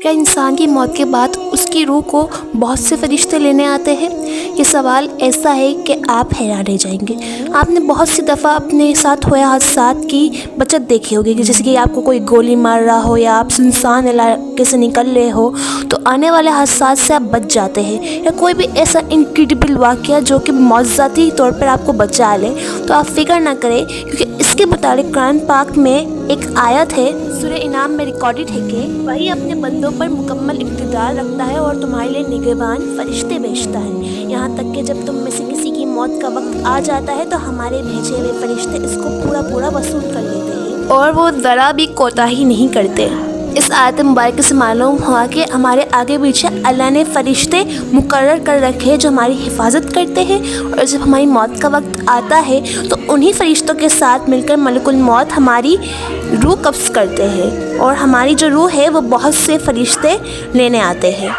کیا انسان کی موت کے بعد اس کی روح کو بہت سے فرشتے لینے آتے ہیں؟ یہ سوال ایسا ہے کہ آپ حیران رہ جائیں گے۔ آپ نے بہت سی دفعہ اپنے ساتھ ہوئے حادثات کی بچت دیکھی ہوگی کہ جیسے کہ آپ کو کوئی گولی مار رہا ہو یا آپ سنسان علاقے سے نکل رہے ہو تو آنے والے حادثات سے آپ بچ جاتے ہیں، یا کوئی بھی ایسا انکریڈیبل واقعہ جو کہ معجزاتی طور پر آپ کو بچا لے، تو آپ فکر نہ کریں، کیونکہ اس کے متعلق قرآن پاک میں ایک آیت ہے، سورہ انعام میں ریکارڈڈ ہے کہ وہی اپنے بندوں پر مکمل اقتدار رکھتا ہے اور تمہارے لیے نگہبان فرشتے بھیجتا ہے، یہاں تک کہ جب تم میں سے کسی کی موت کا وقت آ جاتا ہے تو ہمارے بھیجے ہوئے فرشتے اس کو پورا وصول کر لیتے ہیں اور وہ ذرا بھی کوتاہی نہیں کرتے۔ اس آیت مبارکہ سے معلوم ہوا کہ ہمارے آگے پیچھے اللہ نے فرشتے مقرر کر رکھے جو ہماری حفاظت کرتے ہیں، اور جب ہماری موت کا وقت آتا ہے تو انہی فرشتوں کے ساتھ مل کر ملک الموت ہماری روح قبض کرتے ہیں، اور ہماری جو روح ہے وہ بہت سے فرشتے لینے آتے ہیں۔